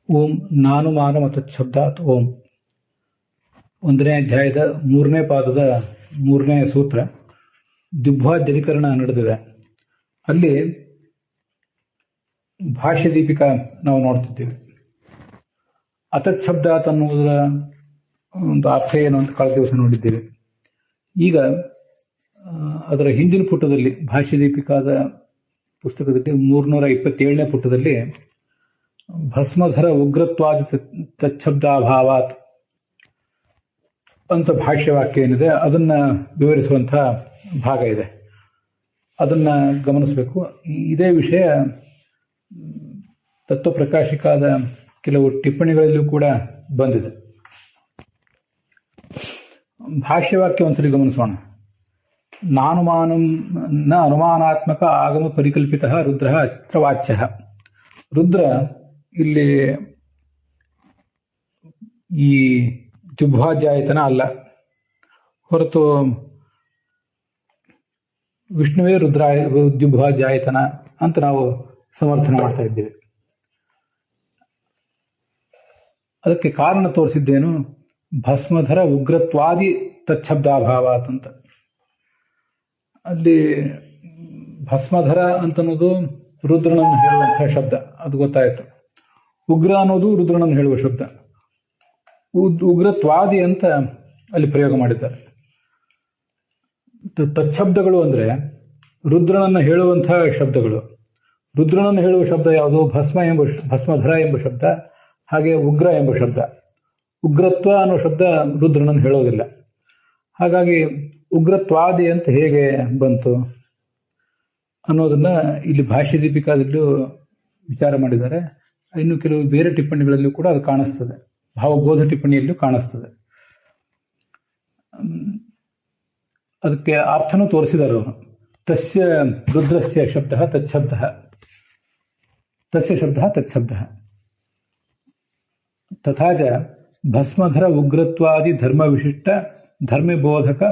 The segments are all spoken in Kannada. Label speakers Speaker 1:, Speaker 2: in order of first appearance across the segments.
Speaker 1: ಓಂ ನಾನು ಮಾನ ಮತ್ತು ಶಬ್ದಾತ್ ಓಂ 1ನೇ ಅಧ್ಯಾಯದ 3ನೇ ಪಾದದ 3ನೇ ಸೂತ್ರ ದ್ವಿಭಾಜ್ಯಧಿಕರಣ ನಡೆದಿದೆ. ಅಲ್ಲಿ ಭಾಷ್ಯ ದೀಪಿಕಾ ನಾವು ನೋಡ್ತಿದ್ದೀವಿ. ಅತಚ್ಛಬ್ದಾತ್ ಅನ್ನುವುದರ ಒಂದು ಅರ್ಥ ಏನು ಅಂತ ಕಳೆದ ದಿವಸ ನೋಡಿದ್ದೇವೆ. ಈಗ ಅದರ ಹಿಂದಿನ ಪುಟದಲ್ಲಿ ಭಾಷ್ಯ ದೀಪಿಕಾದ ಪುಸ್ತಕದಲ್ಲಿ 327ನೇ ಪುಟದಲ್ಲಿ ಭಸ್ಮಧರ ಉಗ್ರತ್ವಾದಿ ತಚ್ಛಬ್ದಾಭಾವಾತ್ ಅಂತ ಭಾಷ್ಯವಾಕ್ಯ ಏನಿದೆ ಅದನ್ನ ವಿವರಿಸುವಂತಹ ಭಾಗ ಇದೆ. ಅದನ್ನ ಗಮನಿಸಬೇಕು. ಇದೇ ವಿಷಯ ತತ್ವಪ್ರಕಾಶಿಕಾದ ಕೆಲವು ಟಿಪ್ಪಣಿಗಳಲ್ಲೂ ಕೂಡ ಬಂದಿದೆ. ಭಾಷ್ಯವಾಕ್ಯ ಒಂದ್ಸರಿ ಗಮನಿಸೋಣ. ನಾನುಮಾನಂ ನ ಅನುಮಾನಾತ್ಮಕ ಆಗಮ ಪರಿಕಲ್ಪಿತ ರುದ್ರ ಅತ್ರ ವಾಚ್ಯ. ರುದ್ರ ಇಲ್ಲಿ ಈ ದ್ವಿಭಾಜ್ಯಾಯತನ ಅಲ್ಲ, ಹೊರತು ವಿಷ್ಣುವೇ ರುದ್ರ ದ್ವಿಭಾಜ್ಯಾಯತನ ಅಂತ ನಾವು ಸಮರ್ಥನೆ ಮಾಡ್ತಾ ಇದ್ದೇವೆ. ಅದಕ್ಕೆ ಕಾರಣ ತೋರಿಸಿದ್ದೇನು, ಭಸ್ಮಧರ ಉಗ್ರತ್ವಾದಿ ತಚ್ಛಬ್ದಾಭಾವಾತ್ ಅಂತ. ಅಲ್ಲಿ ಭಸ್ಮಧರ ಅಂತನ್ನೋದು ರುದ್ರನನ್ನು ಹೇಳುವಂತಹ ಶಬ್ದ, ಅದು ಗೊತ್ತಾಯ್ತು. ಉಗ್ರ ಅನ್ನೋದು ರುದ್ರನನ್ನು ಹೇಳುವ ಶಬ್ದ. ಉಗ್ರತ್ವಾದಿ ಅಂತ ಅಲ್ಲಿ ಪ್ರಯೋಗ ಮಾಡಿದ್ದಾರೆ. ತಚ್ಛಬ್ದಗಳು ಅಂದ್ರೆ ರುದ್ರನನ್ನು ಹೇಳುವಂತಹ ಶಬ್ದಗಳು. ರುದ್ರನನ್ನು ಹೇಳುವ ಶಬ್ದ ಯಾವುದು? ಭಸ್ಮಧರ ಎಂಬ ಶಬ್ದ, ಹಾಗೆ ಉಗ್ರ ಎಂಬ ಶಬ್ದ. ಉಗ್ರತ್ವ ಅನ್ನೋ ಶಬ್ದ ರುದ್ರನನ್ನು ಹೇಳೋದಿಲ್ಲ. ಹಾಗಾಗಿ ಉಗ್ರತ್ವಾದಿ ಅಂತ ಹೇಗೆ ಬಂತು ಅನ್ನೋದನ್ನ ಇಲ್ಲಿ ಭಾಷ್ಯ ದೀಪಿಕಾದಲ್ಲೂ ವಿಚಾರ ಮಾಡಿದ್ದಾರೆ. ಇನ್ನು ಕೆಲವು ಬೇರೆ ಟಿಪ್ಪಣಿಗಳಲ್ಲೂ ಕೂಡ ಅದು ಕಾಣಿಸ್ತದೆ. ಭಾವಬೋಧ ಟಿಪ್ಪಣಿಯಲ್ಲೂ ಕಾಣಿಸ್ತದೆ. ಅದಕ್ಕೆ ಅರ್ಥನೂ ತೋರಿಸಿದರು. ತಸ್ಯ ರುದ್ರಸ್ಯ ಶಬ್ದ ತಚ್ಛಬ್ದ, ತಸ್ಯ ಶಬ್ದ ತಚ್ಛಬ್ದ. ತಥಾ ಚ ಭಸ್ಮಧರ ಉಗ್ರತ್ವಾದಿ ಧರ್ಮ ವಿಶಿಷ್ಟ ಧರ್ಮಬೋಧಕ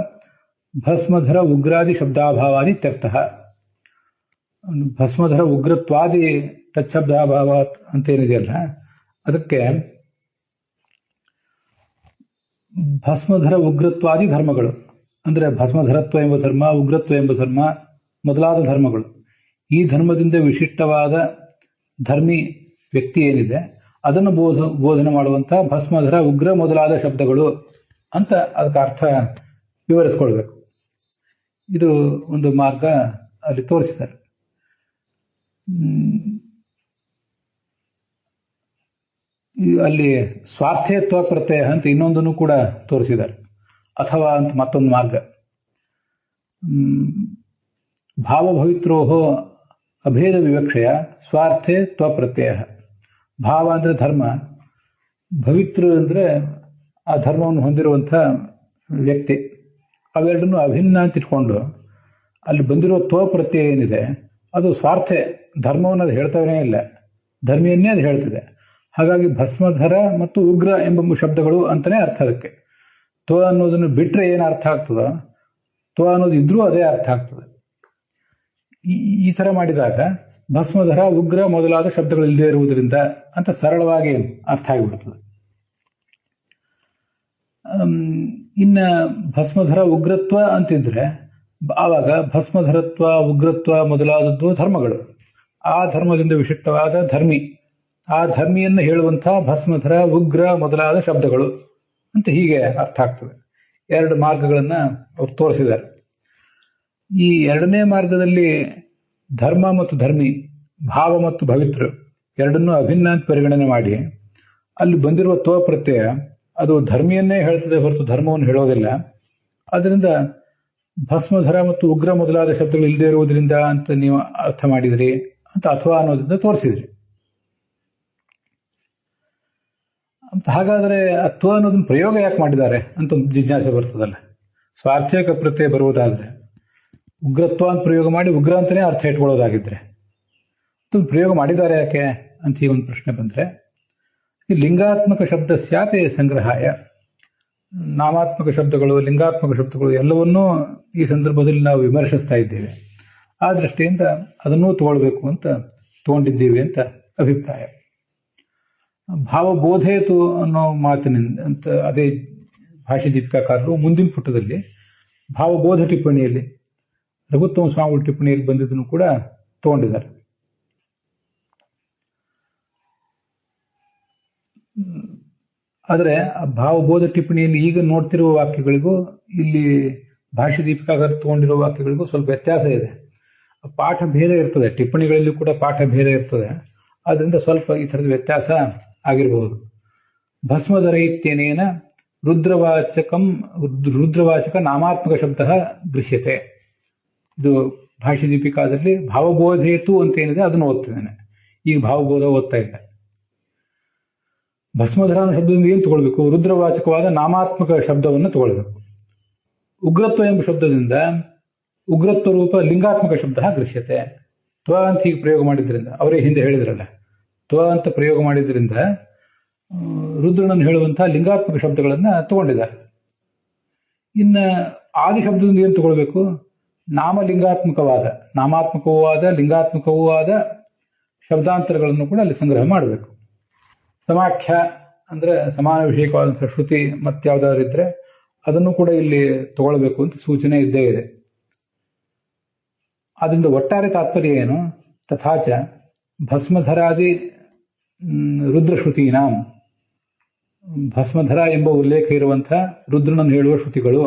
Speaker 1: ಭಸ್ಮಧರ ಉಗ್ರಾದಿ ಶಬ್ದಾಭಾವಾದಿ ತ್ಯಕ್ತಃ. ಭಸ್ಮಧರ ಉಗ್ರತ್ವಾದಿ ತಚ್ಛಬ್ದಾಭಾವ ಅಂತೇನಿದೆಯಲ್ಲ, ಅದಕ್ಕೆ ಭಸ್ಮಧರ ಉಗ್ರತ್ವಾದಿ ಧರ್ಮಗಳು ಅಂದ್ರೆ ಭಸ್ಮಧರತ್ವ ಎಂಬ ಧರ್ಮ, ಉಗ್ರತ್ವ ಎಂಬ ಧರ್ಮ ಮೊದಲಾದ ಧರ್ಮಗಳು. ಈ ಧರ್ಮದಿಂದ ವಿಶಿಷ್ಟವಾದ ಧರ್ಮಿ ವ್ಯಕ್ತಿ ಏನಿದೆ ಅದನ್ನು ಬೋಧನೆ ಮಾಡುವಂತಹ ಭಸ್ಮಧರ ಉಗ್ರ ಮೊದಲಾದ ಶಬ್ದಗಳು ಅಂತ ಅದಕ್ಕೆ ಅರ್ಥ ವಿವರಿಸ್ಕೊಳ್ಬೇಕು. ಇದು ಒಂದು ಮಾರ್ಗ ಅಲ್ಲಿ ತೋರಿಸಿದ್ದಾರೆ. ಅಲ್ಲಿ ಸ್ವಾರ್ಥೇತ್ವ ಪ್ರತ್ಯಯ ಅಂತ ಇನ್ನೊಂದನ್ನು ಕೂಡ ತೋರಿಸಿದ್ದಾರೆ. ಅಥವಾ ಅಂತ ಮತ್ತೊಂದು ಮಾರ್ಗ. ಭಾವಭವಿತ್ರೋಹೋ ಅಭೇದ ವಿವಕ್ಷೆಯ ಸ್ವಾರ್ಥೇ ತ್ವಪ್ರತ್ಯಯ. ಭಾವ ಅಂದ್ರೆ ಧರ್ಮ, ಭವಿತೃ ಅಂದ್ರೆ ಆ ಧರ್ಮವನ್ನು ಹೊಂದಿರುವಂಥ ವ್ಯಕ್ತಿ. ಅವೆರಡನ್ನು ಅಭಿನ್ನ ಅಂತ ಇಟ್ಕೊಂಡು ಅಲ್ಲಿ ಬಂದಿರುವ ತ್ವಪ್ರತ್ಯಯ ಏನಿದೆ ಅದು ಸ್ವಾರ್ಥ, ಧರ್ಮವನ್ನು ಅದು ಹೇಳ್ತಾನೇ ಇಲ್ಲ, ಧರ್ಮಿಯನ್ನೇ ಅದು ಹೇಳ್ತಿದೆ. ಹಾಗಾಗಿ ಭಸ್ಮಧರ ಮತ್ತು ಉಗ್ರ ಎಂಬ ಶಬ್ದಗಳು ಅಂತಾನೆ ಅರ್ಥ. ಅದಕ್ಕೆ ತ್ವ ಅನ್ನೋದನ್ನು ಬಿಟ್ರೆ ಏನು ಅರ್ಥ ಆಗ್ತದ, ತ್ವ ಅನ್ನೋದು ಇದ್ರೂ ಅದೇ ಅರ್ಥ ಆಗ್ತದೆ. ಈ ತರ ಮಾಡಿದಾಗ ಭಸ್ಮಧರ ಉಗ್ರ ಮೊದಲಾದ ಶಬ್ದಗಳು ಇಲ್ಲದೆ ಇರುವುದರಿಂದ ಅಂತ ಸರಳವಾಗಿ ಅರ್ಥ ಆಗಿಬಿಡ್ತದೆ. ಇನ್ನ ಭಸ್ಮಧರ ಉಗ್ರತ್ವ ಅಂತಿದ್ರೆ ಆವಾಗ ಭಸ್ಮಧರತ್ವ ಉಗ್ರತ್ವ ಮೊದಲಾದದ್ದು ಧರ್ಮಗಳು. ಆ ಧರ್ಮದಿಂದ ವಿಶಿಷ್ಟವಾದ ಧರ್ಮಿ, ಆ ಧರ್ಮಿಯನ್ನು ಹೇಳುವಂತಹ ಭಸ್ಮಧರ ಉಗ್ರ ಮೊದಲಾದ ಶಬ್ದಗಳು ಅಂತ ಹೀಗೆ ಅರ್ಥ ಆಗ್ತದೆ. ಎರಡು ಮಾರ್ಗಗಳನ್ನ ಅವ್ರು ತೋರಿಸಿದ್ದಾರೆ. ಈ ಎರಡನೇ ಮಾರ್ಗದಲ್ಲಿ ಧರ್ಮ ಮತ್ತು ಧರ್ಮಿ, ಭಾವ ಮತ್ತು ಭವಿತೃ ಎರಡನ್ನೂ ಅಭಿನ್ನ ಅಂತ ಪರಿಗಣನೆ ಮಾಡಿ ಅಲ್ಲಿ ಬಂದಿರುವ ತ್ವ ಪ್ರತ್ಯಯ ಅದು ಧರ್ಮಿಯನ್ನೇ ಹೇಳ್ತದೆ ಹೊರತು ಧರ್ಮವನ್ನು ಹೇಳೋದಿಲ್ಲ. ಅದರಿಂದ ಭಸ್ಮಧರ ಮತ್ತು ಉಗ್ರ ಮೊದಲಾದ ಶಬ್ದಗಳು ಇಲ್ಲದೆ ಇರುವುದರಿಂದ ಅಂತ ನೀವು ಅರ್ಥ ಮಾಡಿದ್ರಿ ಅಂತ ಅಥವಾ ಅನ್ನೋದ್ರಿಂದ ತೋರಿಸಿದ್ರಿ. ಹಾಗಾದ್ರೆ ತ್ವ ಅನ್ನೋದನ್ನ ಪ್ರಯೋಗ ಯಾಕೆ ಮಾಡಿದ್ದಾರೆ ಅಂತ ಜಿಜ್ಞಾಸೆ ಬರ್ತದಲ್ಲ. ಸ್ವಾರ್ಥಕ ಪ್ರತ್ಯಯ ಬರುವುದಾದ್ರೆ ಉಗ್ರತ್ವ ಅಂತ ಪ್ರಯೋಗ ಮಾಡಿ ಉಗ್ರ ಅಂತಾನೆ ಅರ್ಥ ಇಟ್ಕೊಳ್ಳೋದಾಗಿದ್ರೆ ಪ್ರಯೋಗ ಮಾಡಿದ್ದಾರೆ ಯಾಕೆ ಅಂತ ಈ ಒಂದು ಪ್ರಶ್ನೆ ಬಂದ್ರೆ, ಈ ಲಿಂಗಾತ್ಮಕ ಶಬ್ದ ಸ್ಯಾಪೆ ಸಂಗ್ರಹಾಯ, ನಾಮಾತ್ಮಕ ಶಬ್ದಗಳು ಲಿಂಗಾತ್ಮಕ ಶಬ್ದಗಳು ಎಲ್ಲವನ್ನೂ ಈ ಸಂದರ್ಭದಲ್ಲಿ ನಾವು ವಿಮರ್ಶಿಸ್ತಾ ಇದ್ದೇವೆ. ಆ ದೃಷ್ಟಿಯಿಂದ ಅದನ್ನೂ ತಗೊಳ್ಬೇಕು ಅಂತ ತಗೊಂಡಿದ್ದೀವಿ ಅಂತ ಅಭಿಪ್ರಾಯ. ಭಾವಬೋಧೇತು ಅನ್ನೋ ಮಾತಿನಿಂದ ಅಂತ ಅದೇ ಭಾಷೆ ದೀಪಿಕಾಕಾರರು ಮುಂದಿನ ಪುಟದಲ್ಲಿ ಭಾವಬೋಧ ಟಿಪ್ಪಣಿಯಲ್ಲಿ ರಘುತ್ತಮ ಸ್ವಾಮಿಗಳ ಟಿಪ್ಪಣಿಯಲ್ಲಿ ಬಂದಿದ್ದನ್ನು ಕೂಡ ತಗೊಂಡಿದ್ದಾರೆ. ಆದರೆ ಭಾವಬೋಧ ಟಿಪ್ಪಣಿಯಲ್ಲಿ ಈಗ ನೋಡ್ತಿರುವ ವಾಕ್ಯಗಳಿಗೂ ಇಲ್ಲಿ ಭಾಷೆ ದೀಪಿಕಾಕಾರ ತಗೊಂಡಿರೋ ವಾಕ್ಯಗಳಿಗೂ ಸ್ವಲ್ಪ ವ್ಯತ್ಯಾಸ ಇದೆ. ಪಾಠ ಭೇದ ಇರ್ತದೆ, ಟಿಪ್ಪಣಿಗಳಲ್ಲಿ ಕೂಡ ಪಾಠ ಭೇದ ಇರ್ತದೆ. ಆದ್ದರಿಂದ ಸ್ವಲ್ಪ ಈ ಥರದ ವ್ಯತ್ಯಾಸ ಆಗಿರಬಹುದು. ಭಸ್ಮಧರ ಇತ್ಯನೇನ ರುದ್ರವಾಚಕ ನಾಮಾತ್ಮಕ ಶಬ್ದ ಗೃಹ್ಯತೆ. ಇದು ಭಾಷೆ ದೀಪಿಕಾದಲ್ಲಿ ಭಾವಬೋಧೇತು ಅಂತ ಏನಿದೆ ಅದನ್ನು ಓದ್ತಿದ್ದೇನೆ. ಈಗ ಭಾವಬೋಧ ಓದ್ತಾ ಇಲ್ಲ. ಭಸ್ಮಧರ ಅನ್ನೋ ಶಬ್ದದಿಂದ ಏನು ತಗೊಳ್ಬೇಕು? ರುದ್ರವಾಚಕವಾದ ನಾಮಾತ್ಮಕ ಶಬ್ದವನ್ನು ತಗೊಳ್ಬೇಕು. ಉಗ್ರತ್ವ ಎಂಬ ಶಬ್ದದಿಂದ ಉಗ್ರತ್ವ ರೂಪ ಲಿಂಗಾತ್ಮಕ ಶಬ್ದ ಗೃಹ್ಯತೆ. ತ್ವ ಅಂತ ಹೀಗೆ ಪ್ರಯೋಗ ಮಾಡಿದ್ರಿಂದ, ಅವರೇ ಹಿಂದೆ ಹೇಳಿದ್ರಲ್ಲ, ತ್ವ ಅಂತ ಪ್ರಯೋಗ ಮಾಡಿದ್ರಿಂದ ರುದ್ರನನ್ನು ಹೇಳುವಂತಹ ಲಿಂಗಾತ್ಮಕ ಶಬ್ದಗಳನ್ನ ತಗೊಂಡಿದ್ದಾರೆ. ಇನ್ನು ಆದಿ ಶಬ್ದದಿಂದ ಏನು ತಗೊಳ್ಬೇಕು? ನಾಮಾತ್ಮಕವೂ ಆದ ಲಿಂಗಾತ್ಮಕವೂ ಆದ ಶಬ್ದಾಂತರಗಳನ್ನು ಕೂಡ ಅಲ್ಲಿ ಸಂಗ್ರಹ ಮಾಡಬೇಕು. ಸಮಾಖ್ಯ ಅಂದ್ರೆ ಸಮಾನ ವಿಷಯಕವಾದಂತಹ ಶ್ರುತಿ ಮತ್ಯಾವುದಾದ್ರು ಇದ್ರೆ ಅದನ್ನು ಕೂಡ ಇಲ್ಲಿ ತಗೊಳ್ಬೇಕು ಅಂತ ಸೂಚನೆ ಇದ್ದೇ ಇದೆ. ಅದರಿಂದ ಒಟ್ಟಾರೆ ತಾತ್ಪರ್ಯ ಏನು? ತಥಾಚ ಭಸ್ಮಧರಾದಿ ರುದ್ರಶ್ರುತೀನಾಂ, ಭಸ್ಮಧರ ಎಂಬ ಉಲ್ಲೇಖ ಇರುವಂತಹ ರುದ್ರನನ್ನು ಹೇಳುವ ಶ್ರುತಿಗಳು,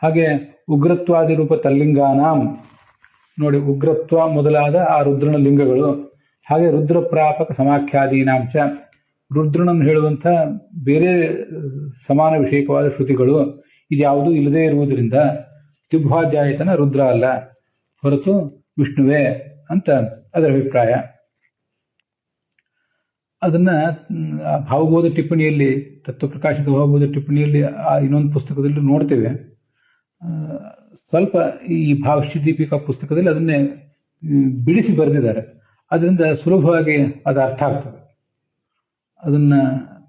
Speaker 1: ಹಾಗೆ ಉಗ್ರತ್ವಾದಿ ರೂಪ ತಲ್ಲಿಂಗಾನಾಂ, ನೋಡಿ ಉಗ್ರತ್ವ ಮೊದಲಾದ ಆ ರುದ್ರನ ಲಿಂಗಗಳು, ಹಾಗೆ ರುದ್ರ ಪ್ರಾಪಕ ಸಮಾಖ್ಯಾದೀನಾಂಚ, ರುದ್ರನನ್ನು ಹೇಳುವಂಥ ಬೇರೆ ಸಮಾನ ವಿಷಯಕವಾದ ಶ್ರುತಿಗಳು, ಇದ್ಯಾವುದೂ ಇಲ್ಲದೇ ಇರುವುದರಿಂದ ತ್ಯುಭ್ವಾಧ್ಯಾಯತನ ರುದ್ರ ಅಲ್ಲ, ಹೊರತು ವಿಷ್ಣುವೇ ಅಂತ ಅದರ ಅಭಿಪ್ರಾಯ. ಅದನ್ನ ಭಾವಬೋಧ ಟಿಪ್ಪಣಿಯಲ್ಲಿ, ತತ್ವಪ್ರಕಾಶದ ಭಾವಬೋಧ ಟಿಪ್ಪಣಿಯಲ್ಲಿ ಇನ್ನೊಂದು ಪುಸ್ತಕದಲ್ಲಿ ನೋಡ್ತೇವೆ. ಸ್ವಲ್ಪ ಈ ಭಾಷ್ಯ ದೀಪಿಕಾ ಪುಸ್ತಕದಲ್ಲಿ ಅದನ್ನೇ ಬಿಡಿಸಿ ಬರೆದಿದ್ದಾರೆ. ಅದರಿಂದ ಸುಲಭವಾಗಿ ಅದು ಅರ್ಥ ಆಗ್ತದೆ. ಅದನ್ನ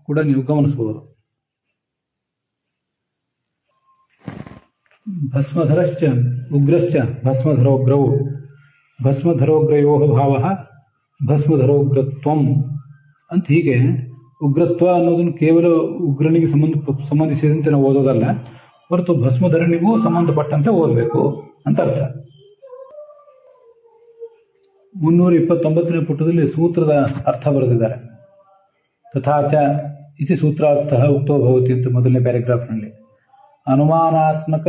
Speaker 1: ಕೂಡ ನೀವು ಗಮನಿಸಬಹುದು. ಭಸ್ಮಧರಶ್ಚ ಉಗ್ರಶ್ಚ ಭಸ್ಮಧರೋಗ್ರವು ಭಸ್ಮಧರೋಗ್ರಯೋ ಭಾವ ಭಸ್ಮಧರೋಗ್ರತ್ವಂ ಅಂತ ಹೀಗೆ ಉಗ್ರತ್ವ ಅನ್ನೋದನ್ನು ಕೇವಲ ಉಗ್ರನಿಗೆ ಸಂಬಂಧಿಸಿದಂತೆ ನಾವು ಓದೋದಲ್ಲ, ಹೊರತು ಭಸ್ಮಧರನಿಗೂ ಸಂಬಂಧಪಟ್ಟಂತೆ ಓದಬೇಕು ಅಂತ ಅರ್ಥ. 329ನೇ ಪುಟದಲ್ಲಿ ಸೂತ್ರದ ಅರ್ಥ ಬರೆದಿದ್ದಾರೆ. ತಥಾಚ ಇತಿ ಸೂತ್ರಾರ್ಥ ಉಕ್ತೋ ಭವತಿ ಅಂತ ಮೊದಲನೇ ಪ್ಯಾರಾಗ್ರಾಫ್ನಲ್ಲಿ. ಅನುಮಾನಾತ್ಮಕ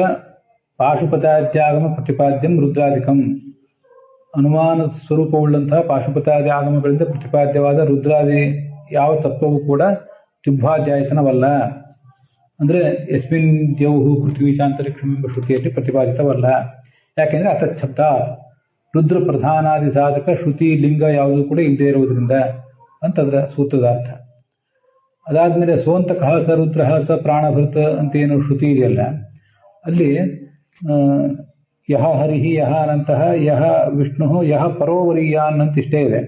Speaker 1: ಪಾಶುಪತಾದ್ಯಾಗಮ ಪ್ರತಿಪಾದ್ಯಂ ರುದ್ರಾಧಿಕಂ. ಅನುಮಾನ ಸ್ವರೂಪವುಳ್ಳಂತಹ ಪಾಶುಪತಾದಿ ಆಗಮಗಳಿಂದ ಪ್ರತಿಪಾದ್ಯವಾದ ರುದ್ರಾದಿ ಯಾವ ತತ್ವವೂ ಕೂಡ ತ್ಯುಭ್ವಾಧ್ಯಾಯತನವಲ್ಲ. ಅಂದ್ರೆ ಯಸ್ಮಿನ್ ದ್ಯೌಹು ಪೃಥ್ವಿ ಚಾಂತರಿಕ್ಷಂ ಎಂಬ ಶ್ರುತಿಯಲ್ಲಿ ಪ್ರತಿಪಾದಿತವಲ್ಲ. ಯಾಕೆಂದ್ರೆ ಅತಚ್ಛಬ್ದ ರುದ್ರ ಪ್ರಧಾನಾದಿ ಸಾಧಕ ಶ್ರುತಿ ಲಿಂಗ ಯಾವುದೂ ಕೂಡ ಇಲ್ಲದೆ ಇರುವುದರಿಂದ ಅಂತ ಅದರ ಸೂತ್ರದ ಅರ್ಥ. ಅದಾದ್ಮೇಲೆ ಸೋಂತಕಃ ಸ ರುದ್ರ ಸ ಪ್ರಾಣಭೃತ ಅಂತ ಏನು ಶ್ರುತಿ ಇದೆಯಲ್ಲ, ಅಲ್ಲಿ ಯಹ ಹರಿಹಿ ಯಹ ಅನಂತಃ ಯಹ ವಿಷ್ಣು ಯಹ ಪರೋವರಿಯಾನ್ ಅಂತ ಇಷ್ಟೇ ಇದೆ.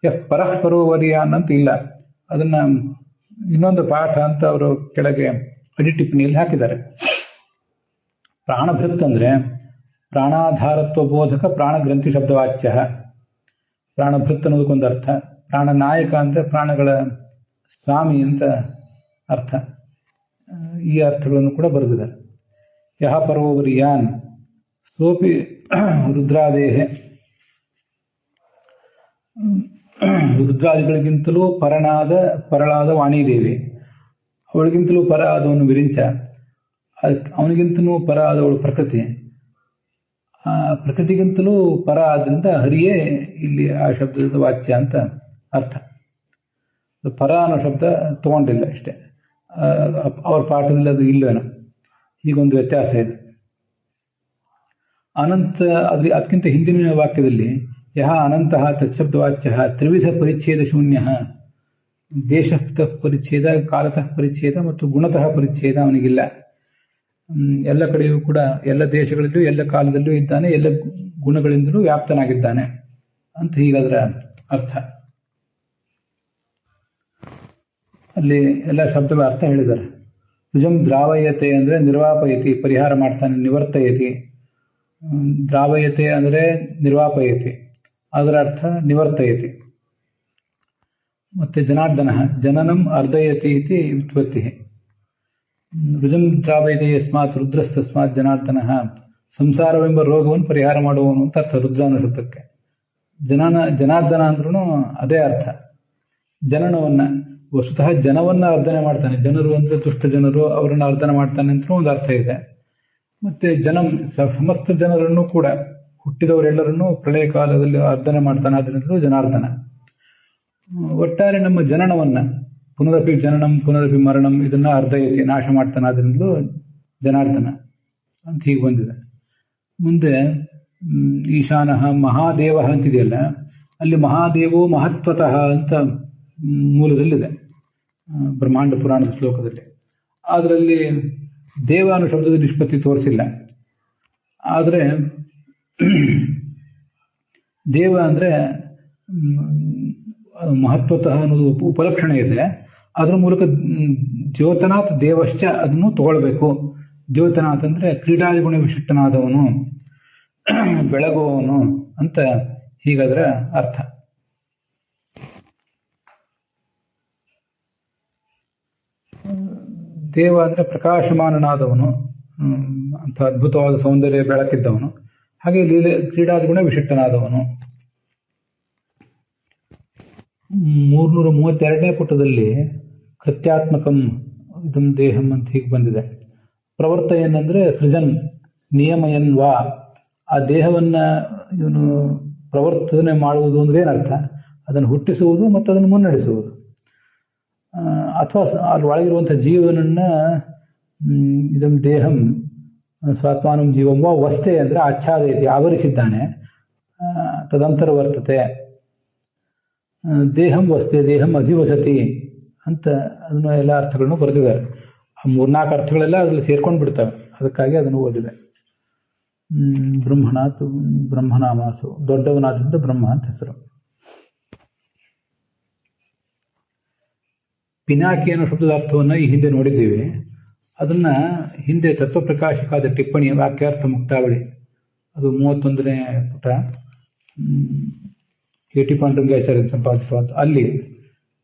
Speaker 1: ಯಹ ಪರಃ ಪರೋವರಿಯಾನ್ ಅಂತ ಇಲ್ಲ. ಅದನ್ನ ಇನ್ನೊಂದು ಪಾಠ ಅಂತ ಅವರು ಕೆಳಗೆ ಅಡಿಟಿಪ್ಪಣಿಯಲ್ಲಿ ಹಾಕಿದ್ದಾರೆ. ಪ್ರಾಣಭೃತ್ ಅಂದ್ರೆ ಪ್ರಾಣಾಧಾರತ್ವ ಬೋಧಕ ಪ್ರಾಣಗ್ರಂಥಿ ಶಬ್ದವಾಚ್ಯ. ಪ್ರಾಣಭೃತ್ ಅನ್ನೋದಕ್ಕೊಂದು ಅರ್ಥ. ಪ್ರಾಣನಾಯಕ ಅಂದ್ರೆ ಪ್ರಾಣಗಳ ಸ್ವಾಮಿ ಅಂತ ಅರ್ಥ. ಈ ಅರ್ಥಗಳನ್ನು ಕೂಡ ಬರೆದಿದ್ದಾರೆ. ಯಹ ಪರೋವರಿಯಾನ್ ಸೋಪಿ ರುದ್ರಾದೇಹೆ, ರುದ್ರಾದಿಗಳಿಗಿಂತಲೂ ಪರಳಾದ ವಾಣಿದೇವಿ, ಅವಳಿಗಿಂತಲೂ ಪರ ಆದವನು ವಿರಿಂಚ, ಅವನಿಗಿಂತಲೂ ಪರ ಆದವಳು ಪ್ರಕೃತಿ, ಆ ಪ್ರಕೃತಿಗಿಂತಲೂ ಪರ ಆದ್ರಿಂದ ಹರಿಯೇ ಇಲ್ಲಿ ಆ ಶಬ್ದದ ವಾಚ್ಯ ಅಂತ ಅರ್ಥ. ಪರ ಅನ್ನೋ ಶಬ್ದ ತಗೊಂಡಿಲ್ಲ ಇಷ್ಟೇ, ಅವ್ರ ಪಾಠದಲ್ಲಿ ಅದು ಇಲ್ವೇನೋ, ಹೀಗೊಂದು ವ್ಯತ್ಯಾಸ ಇದೆ. ಅನಂತ ಅದಕ್ಕಿಂತ ಹಿಂದಿನ ವಾಕ್ಯದಲ್ಲಿ ಯಹ ಅನಂತಹ ತತ್ಶಬ್ದವಾಚ್ಯ ತ್ರಿವಿಧ ಪರಿಚ್ಛೇದ ಶೂನ್ಯ, ದೇಶತಃ ಪರಿಚ್ಛೇದ, ಕಾಲತಃ ಪರಿಚ್ಛೇದ ಮತ್ತು ಗುಣತಃ ಪರಿಚ್ಛೇದ ಅವನಿಗಿಲ್ಲ. ಎಲ್ಲ ಕಡೆಯೂ ಕೂಡ ಎಲ್ಲ ದೇಶಗಳಲ್ಲೂ ಎಲ್ಲ ಕಾಲದಲ್ಲೂ ಇದ್ದಾನೆ, ಎಲ್ಲ ಗುಣಗಳಿಂದಲೂ ವ್ಯಾಪ್ತನಾಗಿದ್ದಾನೆ ಅಂತ ಹೀಗಾದ್ರ ಅರ್ಥ. ಅಲ್ಲಿ ಎಲ್ಲ ಶಬ್ದಗಳ ಅರ್ಥ ಹೇಳಿದ್ದಾರೆ. ರುಜಂ ದ್ರಾವಯತೆ ಅಂದ್ರೆ ನಿರ್ವಾಪಯತಿ, ಪರಿಹಾರ ಮಾಡ್ತಾನೆ, ನಿವರ್ತಯತಿ. ದ್ರಾವಯತೆ ಅಂದ್ರೆ ನಿರ್ವಾಪಯತಿ, ಅದರ ಅರ್ಥ ನಿವರ್ತಯತಿ. ಮತ್ತೆ ಜನಾರ್ದನ ಜನನಂ ಅರ್ಧಯತಿ ಇತಿ ವ್ಯುತ್ಪತ್ತಿ. ರುಜಂ ದ್ರಾವಯತೆ ಯಸ್ಮಾತ್ ರುದ್ರಸ್ತಸ್ಮಾತ್ ಜನಾರ್ದನ, ಸಂಸಾರವೆಂಬ ರೋಗವನ್ನು ಪರಿಹಾರ ಮಾಡುವವನು ಅಂತ ಅರ್ಥ ರುದ್ರಾನ ಶಬ್ದಕ್ಕೆ. ಜನಾರ್ದನ ಅಂದ್ರೂ ಅದೇ ಅರ್ಥ. ಜನನವನ್ನ ವಸ್ತುತಃ ಜನವನ್ನ ಅರ್ಧನೆ ಮಾಡ್ತಾನೆ. ಜನರು ಅಂದ್ರೆ ದುಷ್ಟ ಜನರು, ಅವರನ್ನು ಅರ್ಧನೆ ಮಾಡ್ತಾನೆ ಅಂತ ಒಂದು ಅರ್ಥ ಇದೆ. ಮತ್ತೆ ಸಮಸ್ತ ಜನರನ್ನು ಕೂಡ, ಹುಟ್ಟಿದವರೆಲ್ಲರನ್ನೂ ಪ್ರಳಯ ಕಾಲದಲ್ಲಿ ಅರ್ಧನೆ ಮಾಡ್ತಾನೆ, ಅದರಿಂದಲೂ ಜನಾರ್ದನ. ಒಟ್ಟಾರೆ ನಮ್ಮ ಜನನವನ್ನ, ಪುನರಪಿ ಜನನಂ ಪುನರಪಿ ಮರಣಂ, ಇದನ್ನ ಅರ್ಧಯತಿ, ನಾಶ ಮಾಡ್ತಾನೆ, ಅದರಿಂದಲೂ ಜನಾರ್ದನ ಅಂತ ಹೀಗೆ ಬಂದಿದೆ. ಮುಂದೆ ಈಶಾನಃ ಮಹಾದೇವ ಅಂತಿದೆಯಲ್ಲ, ಅಲ್ಲಿ ಮಹಾದೇವೋ ಮಹತ್ವತಃ ಅಂತ ಮೂಲದಲ್ಲಿದೆ ಬ್ರಹ್ಮಾಂಡ ಪುರಾಣದ ಶ್ಲೋಕದಲ್ಲಿ. ಅದರಲ್ಲಿ ದೇವ ಅನ್ನೋ ಶಬ್ದದ ನಿಷ್ಪತ್ತಿ ತೋರಿಸಿಲ್ಲ. ಆದರೆ ದೇವ ಅಂದ್ರೆ ಮಹತ್ವತಃ ಅನ್ನೋದು ಉಪಲಕ್ಷಣ ಇದೆ. ಅದರ ಮೂಲಕ ದ್ಯೋತನಾಥ್ ದೇವಶ್ಚ ಅದನ್ನು ತಗೊಳ್ಬೇಕು. ದ್ಯೋತನಾಥ್ ಅಂದ್ರೆ ಕ್ರೀಡಾಗುಣ ವಿಶಿಷ್ಟನಾದವನು, ಬೆಳಗುವವನು ಅಂತ ಹೀಗಾದ್ರ ಅರ್ಥ. ದೇವ ಅಂದ್ರೆ ಪ್ರಕಾಶಮಾನನಾದವನು ಅಂತ, ಅದ್ಭುತವಾದ ಸೌಂದರ್ಯ ಬೆಳಕಿದ್ದವನು. ಹಾಗೆ ಕ್ರೀಡಾಗುಣ ವಿಶಿಷ್ಟನಾದವನು. 332ನೇ ಪುಟದಲ್ಲಿ ಕೃತ್ಯಾತ್ಮಕಂ ಇದಂ ದೇಹಂ ಅಂತ ಹೀಗೆ ಬಂದಿದೆ. ಪ್ರವರ್ತಯನ್ ಅಂದ್ರೆ ಸೃಜನ್, ನಿಯಮಯನ್ ವಾ, ಆ ದೇಹವನ್ನ ಇವನು ಪ್ರವರ್ತನೆ ಮಾಡುವುದು ಅಂದ್ರೆ ಏನರ್ಥ? ಅದನ್ನು ಹುಟ್ಟಿಸುವುದು ಮತ್ತು ಅದನ್ನು ಮುನ್ನಡೆಸುವುದು. ಅಥವಾ ಅಲ್ಲಿ ಒಳಗಿರುವಂತಹ ಜೀವನನ್ನ ಇದಂ ದೇಹಂ ಸ್ವಾತ್ಮಾನಂ ಜೀವಂ ವಾ ವಸ್ತೆ ಅಂದ್ರೆ ಆಚ್ಛಾದಯತಿ, ಆವರಿಸಿದ್ದಾನೆ. ತದಂತರ ವರ್ತತೆ, ದೇಹಂ ವಸ್ತೆ ದೇಹಂ ಅಧಿವಸತಿ ಅಂತ ಅದನ್ನ ಎಲ್ಲ ಅರ್ಥಗಳನ್ನು ಬರೆದಿದ್ದಾರೆ. ಆ 3-4 ಅರ್ಥಗಳೆಲ್ಲ ಅದರಲ್ಲಿ ಸೇರ್ಕೊಂಡು ಬಿಡ್ತವೆ. ಅದಕ್ಕಾಗಿ ಅದನ್ನು ಓದಿದೆ. ಬ್ರಹ್ಮನಾಥ್ ಬ್ರಹ್ಮನಾಮಾಸು, ದೊಡ್ಡವನಾದ್ರಿಂದ ಬ್ರಹ್ಮ ಅಂತ ಹೆಸರು. ಪಿನಾಕಿ ಅನ್ನೋ ಶಬ್ದದ ಅರ್ಥವನ್ನ ಈ ಹಿಂದೆ ನೋಡಿದ್ದೀವಿ. ಅದನ್ನ ಹಿಂದೆ ತತ್ವಪ್ರಕಾಶಿಕಾದ ಟಿಪ್ಪಣಿ ವಾಕ್ಯಾರ್ಥ ಮುಕ್ತಾವಳಿ, ಅದು 31ನೇ ಪುಟ, ಕೆ.ಟಿ. ಪಾಂಡುರಂಗಾಚಾರ್ಯ ಸಂಪಾದಿಸುವಂತ, ಅಲ್ಲಿ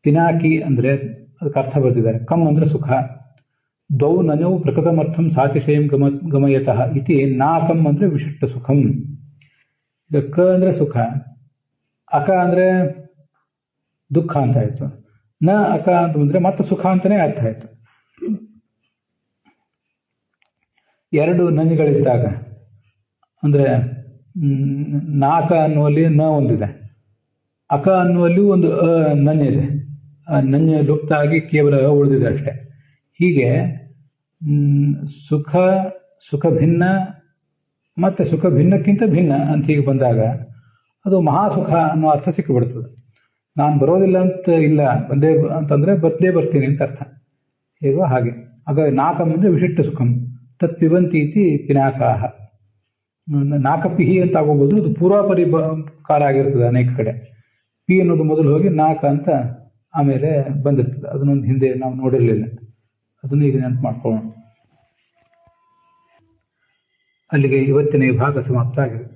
Speaker 1: ಪಿನಾಕಿ ಅಂದ್ರೆ ಅದಕ್ಕೆ ಅರ್ಥ ಬರ್ತಿದ್ದಾರೆ. ಕಮ್ ಅಂದ್ರೆ ಸುಖ, ದ್ವೌ ನನೌ ಪ್ರಕೃತಮರ್ಥಂ ಸಾತಿಶಯಂ ಗಮಯತಃ ಇತಿ ನಾಕಂ ಅಂದ್ರೆ ವಿಶಿಷ್ಟ ಸುಖಂ. ಈಗ ಕ ಅಂದ್ರೆ ಸುಖ, ಅಕ ಅಂದ್ರೆ ದುಃಖ ಅಂತ ಆಯ್ತು, ನ ಅಕ ಅಂತಂದ್ರೆ ಮತ್ತೆ ಸುಖ ಅಂತಾನೆ ಅರ್ಥ ಆಯ್ತು. 2 ನನಿಗಳಿದ್ದಾಗ ಅಂದ್ರೆ ನಾಕ ಅನ್ನುವಲ್ಲಿ ನ ಒಂದಿದೆ, ಅಕ ಅನ್ನುವಲ್ಲಿ ಒಂದು ನನ್ನಿದೆ. ನನ್ಯ ಲುಪ್ತ ಆಗಿ ಕೇವಲ ಉಳಿದಿದೆ ಅಷ್ಟೆ. ಹೀಗೆ ಸುಖ ಭಿನ್ನ ಮತ್ತೆ ಸುಖ ಭಿನ್ನಕ್ಕಿಂತ ಭಿನ್ನ ಅಂತ ಹೀಗೆ ಬಂದಾಗ ಅದು ಮಹಾಸುಖ ಅನ್ನೋ ಅರ್ಥ ಸಿಕ್ಕಿಬಿಡ್ತದೆ. ನಾನು ಬರೋದಿಲ್ಲ ಅಂತ ಇಲ್ಲ, ಬಂದೇ ಅಂತಂದ್ರೆ ಬರ್ತೀನಿ ಅಂತ ಅರ್ಥ. ಹೇಗೋ ಹಾಗೆ. ಆಗ ನಾಕಂ ಅಂದ್ರೆ ವಿಶಿಷ್ಟ ಸುಖಂ, ತತ್ ಪಿಬಂತಿ ಇತಿ ಪಿನಾಕಾಹ. ನಾಕಪಿಹಿ ಅಂತ ಆಗೋಬಹುದು, ಅದು ಪೂರ್ವಾಪರಿ ಕಾಲ ಆಗಿರ್ತದೆ ಅನೇಕ ಕಡೆ. ಪಿ ಅನ್ನೋದು ಮೊದಲು ಹೋಗಿ ನಾಕ ಅಂತ ಆಮೇಲೆ ಬಂದಿರ್ತದೆ. ಅದನ್ನೊಂದು ಹಿಂದೆ ನಾವು ನೋಡಿರಲಿಲ್ಲ, ಅದನ್ನು ಈಗ ನೆನಪು ಮಾಡ್ಕೊಳ್ಳೋಣ. ಅಲ್ಲಿಗೆ ಇವತ್ತಿನ ಈ ಭಾಗ ಸಮಾಪ್ತ ಆಗಿದೆ.